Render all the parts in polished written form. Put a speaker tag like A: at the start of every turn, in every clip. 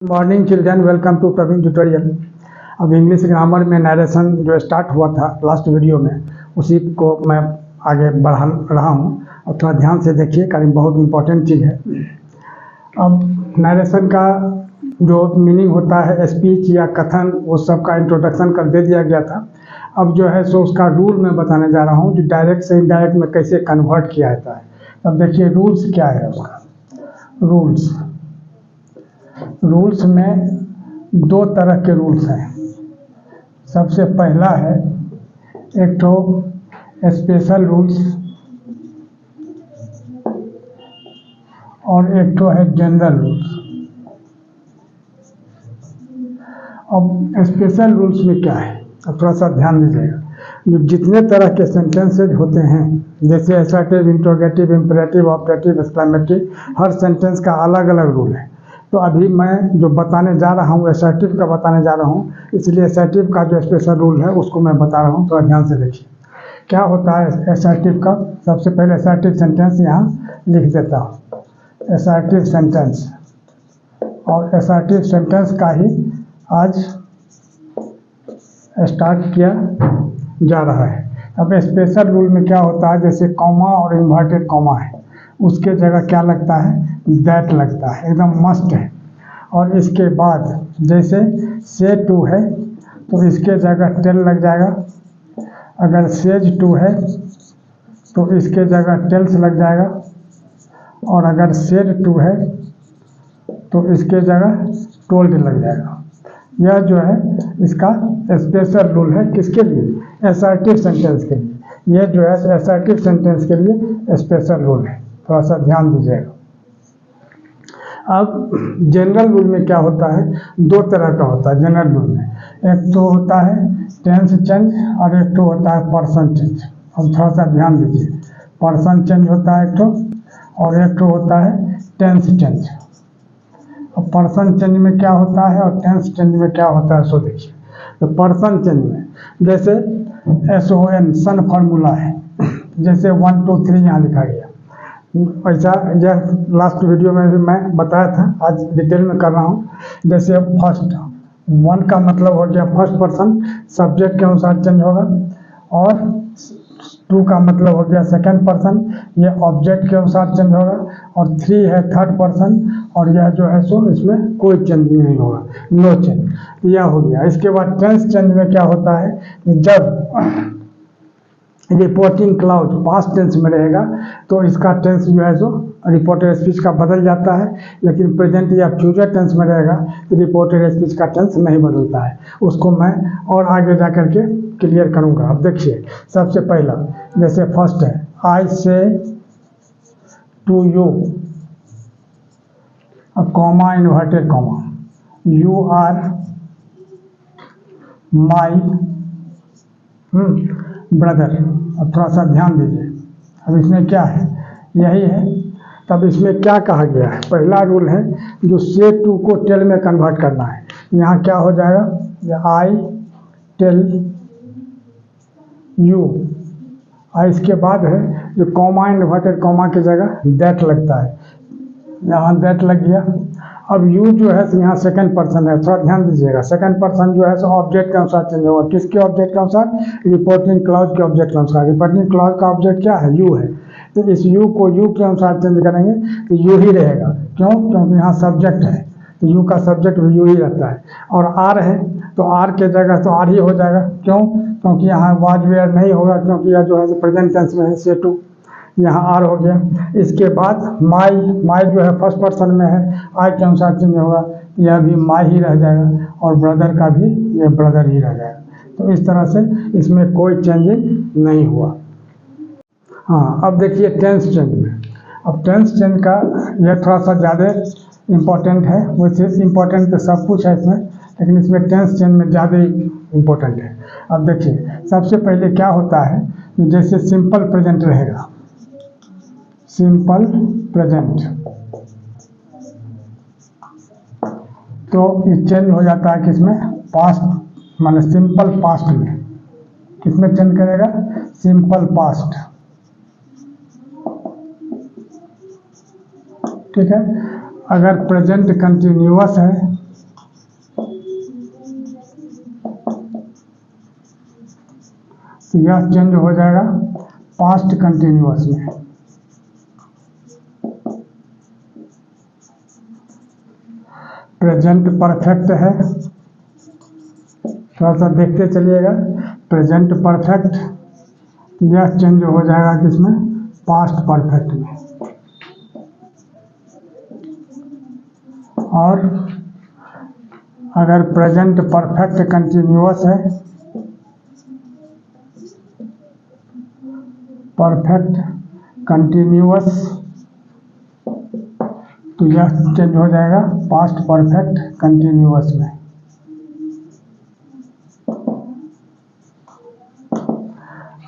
A: Morning children, welcome to Praveen tutorial. अब English grammar में narration जो स्टार्ट हुआ था लास्ट वीडियो में, उसी को मैं आगे बढ़ा रहा हूँ और थोड़ा ध्यान से देखिए, कारण बहुत इंपॉर्टेंट चीज़ है। अब नरेशन का जो मीनिंग होता है स्पीच या कथन, वो सब का इंट्रोडक्शन कर दे दिया गया था। अब जो है सो उसका रूल मैं बताने जा रहा हूँ, जो डायरेक्ट से इनडायरेक्ट में कैसे कन्वर्ट किया जाता है। अब देखिए रूल्स क्या है उसका। रूल्स में दो तरह के रूल्स हैं। सबसे पहला है एक तो स्पेशल रूल्स और एक तो है जनरल रूल्स। अब स्पेशल रूल्स में क्या है, अब थोड़ा सा ध्यान दीजिएगा। जो जितने तरह के सेंटेंसेज होते हैं, जैसे assertive, interrogative, imperative, operative, exclamative, हर सेंटेंस का अलग अलग रूल है। तो अभी मैं जो बताने जा रहा हूँ असर्टिव का बताने जा रहा हूँ, इसलिए असर्टिव का जो स्पेशल रूल है उसको मैं बता रहा हूँ। थोड़ा ध्यान से देखिए क्या होता है असर्टिव का। सबसे पहले असर्टिव सेंटेंस यहाँ लिख देता हूँ, असर्टिव सेंटेंस। और असर्टिव सेंटेंस का ही आज स्टार्ट किया जा रहा है। अब स्पेशल रूल में क्या होता है, जैसे कॉमा और इन्वर्टेड कॉमा है, उसके जगह क्या लगता है, दैट लगता है, एकदम मस्ट है। और इसके बाद जैसे से टू है तो इसके जगह टेल लग जाएगा। अगर सेज टू है तो इसके जगह टेल्स लग जाएगा। और अगर सेड टू है तो इसके जगह टोल्ड लग जाएगा। यह जो है इसका स्पेशल रूल है, किसके लिए, असर्टिव सेंटेंस के लिए। यह जो है असर्टिव सेंटेंस के लिए स्पेशल रूल है, थोड़ा सा ध्यान दीजिएगा। अब जनरल रूल में क्या होता है, दो तरह का होता है जनरल रूल में। एक तो होता है टेंस चेंज और एक तो होता है पर्सन चेंज। अब थोड़ा सा ध्यान दीजिए, पर्सन चेंज होता है एक तो, और एक तो होता है टेंस चेंज। अब पर्सन चेंज में क्या होता है और टेंस चेंज में क्या होता है सो देखिए। तो पर्सन चेंज में जैसे SON सन फार्मूला है, जैसे 1 2 3 यहाँ लिखा गया, ऐसा यह लास्ट वीडियो में भी मैं बताया था, आज डिटेल में कर रहा हूँ। जैसे फर्स्ट 1 का मतलब हो गया फर्स्ट पर्सन, सब्जेक्ट के अनुसार चेंज होगा। और 2 का मतलब हो गया सेकंड पर्सन, ये ऑब्जेक्ट के अनुसार चेंज होगा। और 3 है थर्ड पर्सन, और यह जो है सो इसमें कोई चेंज नहीं होगा, नो चेंज। यह हो गया। इसके बाद टेंस चेंज में क्या होता है, जब रिपोर्टिंग क्लाउज पास्ट टेंस में रहेगा तो इसका टेंस जो है सो रिपोर्टेड स्पीच का बदल जाता है। लेकिन प्रेजेंट या फ्यूचर टेंस में रहेगा तो रिपोर्टेड स्पीच का टेंस नहीं बदलता है। उसको मैं और आगे जा कर के क्लियर करूँगा। अब देखिए सबसे पहला जैसे फर्स्ट है I say to you, comma inverted comma, you are my brother. अब थोड़ा सा ध्यान दीजिए। अब इसमें क्या है, यही है। तब इसमें क्या कहा गया है, पहला रूल है जो से टू को टेल में कन्वर्ट करना है। यहाँ क्या हो जाएगा, आई टेल यू। और इसके बाद है जो कॉमा इन्वर्टेड कॉमा की जगह दैट लगता है, यहाँ दैट लग गया। अब यू जो है यहाँ सेकंड पर्सन है, थोड़ा ध्यान दीजिएगा। सेकंड पर्सन जो है सो ऑब्जेक्ट के अनुसार चेंज होगा। किसके ऑब्जेक्ट के अनुसार, रिपोर्टिंग क्लॉज के ऑब्जेक्ट के अनुसार। रिपोर्टिंग क्लॉज का ऑब्जेक्ट क्या है, यू है। तो इस यू को यू के अनुसार चेंज करेंगे तो यू ही रहेगा। क्यों, क्योंकि यहाँ सब्जेक्ट है तो यू का सब्जेक्ट भी यू ही रहता है। और आर है तो आर के जगह तो आर ही हो जाएगा। क्यों, क्योंकि यहाँ वाज वेयर नहीं होगा, क्योंकि यह जो है प्रेजेंट टेंस में है, से टू, यहाँ आर हो गया। इसके बाद माई, माई जो है फर्स्ट पर्सन में है, आई के अनुसार चेंज होगा, यह भी माई ही रह जाएगा। और ब्रदर का भी ये ब्रदर ही रह जाएगा। तो इस तरह से इसमें कोई चेंजिंग नहीं हुआ। हाँ, अब देखिए टेंस चेंज में। अब टेंस चेंज का यह थोड़ा सा ज़्यादा इम्पोर्टेंट है। वैसे इम्पोर्टेंट तो सब कुछ है इसमें, लेकिन इसमें टेंस चेंज में ज़्यादा इम्पोर्टेंट है। अब देखिए सबसे पहले क्या होता है, जैसे सिंपल प्रेजेंट रहेगा, सिंपल प्रेजेंट, तो ये चेंज हो जाता है किसमें, पास्ट, माने सिंपल पास्ट में। किसमें चेंज करेगा, सिंपल पास्ट। ठीक है। अगर प्रेजेंट कंटिन्यूअस है तो यह चेंज हो जाएगा पास्ट कंटिन्यूअस में। प्रेजेंट परफेक्ट है, थोड़ा सा देखते चलिएगा। प्रेजेंट परफेक्ट, यह चेंज हो जाएगा किसमें, पास्ट परफेक्ट में। और अगर प्रेजेंट परफेक्ट कंटिन्यूअस है, परफेक्ट कंटिन्यूअस, तो यह चेंज हो जाएगा पास्ट परफेक्ट कंटिन्यूअस में।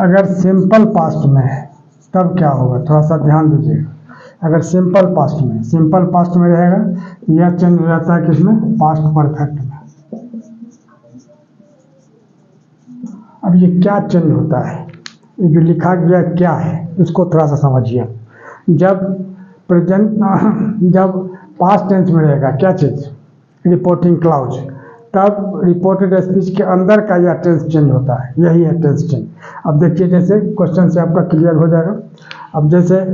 A: अगर सिंपल पास्ट में है तब क्या होगा, थोड़ा सा ध्यान दीजिएगा। अगर सिंपल पास्ट में रहेगा, यह चेंज हो जाता है किसमें, पास्ट परफेक्ट में। अब ये क्या चेंज होता है, ये जो लिखा गया क्या है, इसको थोड़ा सा समझिए। जब पास्ट टेंस में रहेगा क्या चीज, रिपोर्टिंग क्लाउज, तब रिपोर्टेड स्पीच के अंदर का यह टेंस चेंज होता है, यही है टेंस चेंज। अब देखिए, जैसे क्वेश्चन से आपका क्लियर हो जाएगा। अब जैसे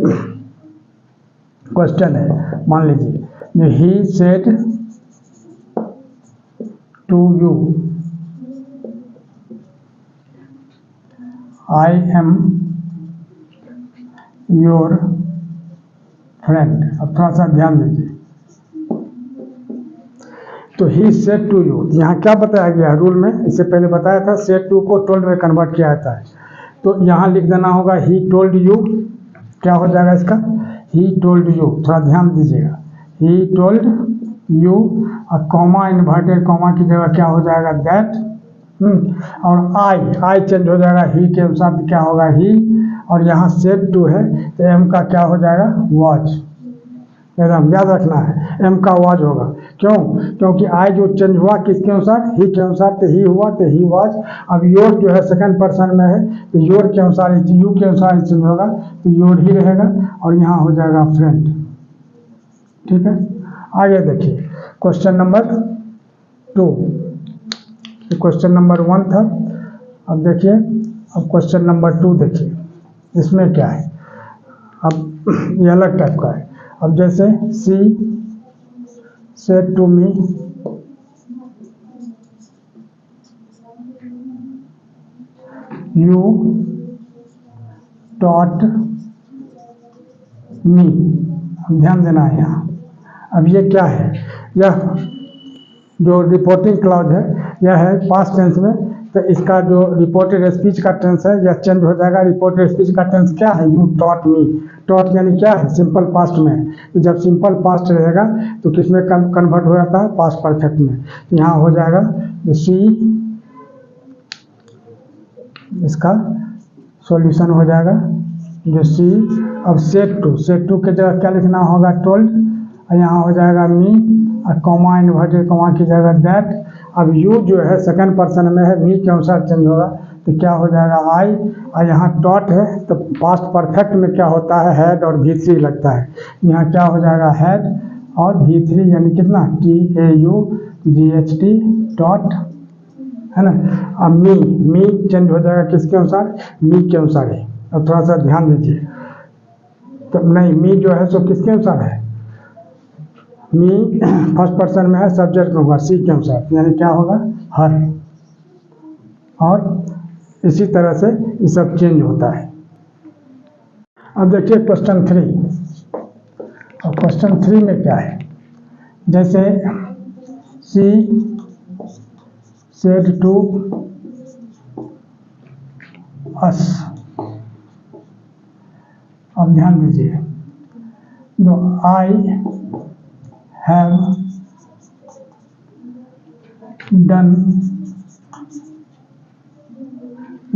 A: क्वेश्चन है, मान लीजिए he said to you I am your friend. अब थोड़ा सा ध्यान दीजिए। तो ही सेड टू यू, यहाँ क्या बताया गया है रूल में, इससे पहले बताया था सेड टू को टोल्ड में कन्वर्ट किया जाता है। तो यहाँ लिख देना होगा ही टोल्ड यू, क्या हो जाएगा इसका, ही टोल्ड यू। थोड़ा ध्यान दीजिएगा, ही टोल्ड यू, और कॉमा इन्वर्टेड कॉमा की जगह क्या हो जाएगा, दैट। और आई चेंज हो जाएगा, ही के अनुसार क्या होगा, ही। और यहाँ सेड टू है तो एम का क्या हो जाएगा, वॉच। एकदम याद रखना है, एम का वॉच होगा। क्यों, क्योंकि आई जो चेंज हुआ किसके अनुसार, ही के अनुसार, तो ही हुआ तो ही वॉच। अब योर जो है सेकंड पर्सन में है, तो योर के अनुसार, यू के अनुसार चेंज होगा, तो योर ही रहेगा। और यहाँ हो जाएगा फ्रेंड। ठीक है, आगे देखिए क्वेश्चन नंबर 2। क्वेश्चन नंबर 1 था। अब देखिए, अब क्वेश्चन नंबर 2 देखिए, इसमें क्या है। अब ये अलग टाइप का है। अब जैसे she said to me you taught me. अब ध्यान देना है यहाँ। अब ये क्या है, यह जो रिपोर्टिंग क्लॉज है, यह है पास्ट टेंस में। तो इसका जो रिपोर्टेड स्पीच का टेंस है, यह चेंज हो जाएगा। रिपोर्टेड स्पीच का टेंस क्या है, यू टॉट मी। टॉट यानी क्या है, सिंपल पास्ट में। तो जब सिंपल पास्ट रहेगा तो किसमें कन्वर्ट हो जाता है, पास्ट परफेक्ट में। तो यहाँ हो जाएगा सी, इसका सॉल्यूशन हो जाएगा जो सी। अब सेड टू के जगह क्या लिखना होगा, टोल्ड। और यहाँ हो जाएगा मी, और कॉमा इन्वर्टेड कॉमा की जगह दैट। अब यू जो है सेकंड पर्सन में है, मी के अनुसार चेंज होगा, तो क्या हो जाएगा आई। और यहाँ टॉट है तो पास्ट परफेक्ट में क्या होता है, हैड और V3 लगता है। यहाँ क्या हो जाएगा, हैड और V3 यानी कितना, TAUGHT टॉट, है ना। अब मी चेंज हो जाएगा किसके अनुसार, मी के अनुसार है। अब थोड़ा सा ध्यान दीजिए। तो नहीं, मी जो है सो किसके अनुसार है, मी फर्स्ट पर्सन में है, सब्जेक्ट में होगा सी के अनुसार, यानी क्या होगा, हर। और इसी तरह से ये सब चेंज होता है। अब देखिए क्वेश्चन 3। और क्वेश्चन 3 में क्या है, जैसे सी सेड टू अस। अब ध्यान दीजिए, जो I have done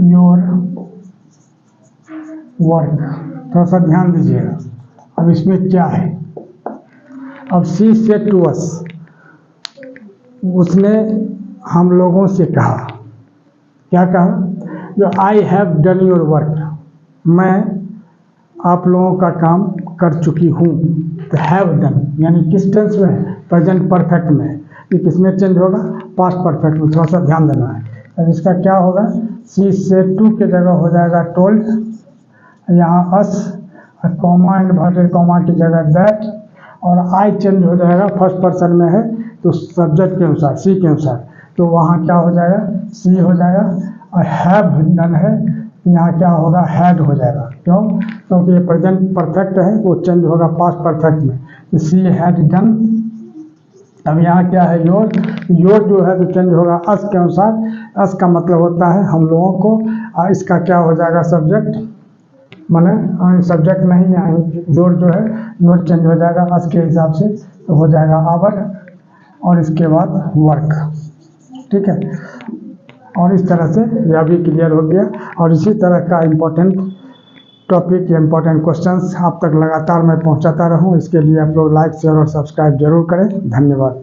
A: your work. थोड़ा सा ध्यान दीजिएगा। अब इसमें क्या है, अब सी सेड टू अस, उसने हम लोगों से कहा, क्या कहा, जो I have done your work, मैं आप लोगों का काम कर चुकी हूँ। तो हैव डन यानी किस टेंस में, प्रेजेंट परफेक्ट में। ये किसमें चेंज होगा, पास्ट परफेक्ट में। थोड़ा सा ध्यान देना है। अब इसका क्या होगा, सी से टू की जगह हो जाएगा टोल्ड, यहाँ अस, कॉमा इन्वर्टेड कॉमा की जगह दैट, और आई चेंज हो जाएगा, फर्स्ट पर्सन में है तो सब्जेक्ट के अनुसार, सी के अनुसार, तो वहाँ क्या हो जाएगा, सी हो जाएगा। और हैव डन है, यहाँ क्या होगा, हैड हो जाएगा। क्यों? क्योंकि ये प्रेजेंट परफेक्ट है, वो चेंज होगा पास्ट परफेक्ट में, तो सी हैड डन। अब यहाँ क्या है, योर, योर जो है तो चेंज होगा अस के अनुसार। अस का मतलब होता है हम लोगों को, और इसका क्या हो जाएगा, सब्जेक्ट, माने सब्जेक्ट नहीं है, योर जो है योर चेंज हो जाएगा अस के हिसाब से, तो हो जाएगा आवर, और इसके बाद वर्क। ठीक है, और इस तरह से यह भी क्लियर हो गया। और इसी तरह का इम्पोर्टेंट टॉपिक या इम्पोर्टेंट क्वेश्चंस आप तक लगातार मैं पहुंचाता रहूं, इसके लिए आप लोग लाइक शेयर और सब्सक्राइब जरूर करें। धन्यवाद।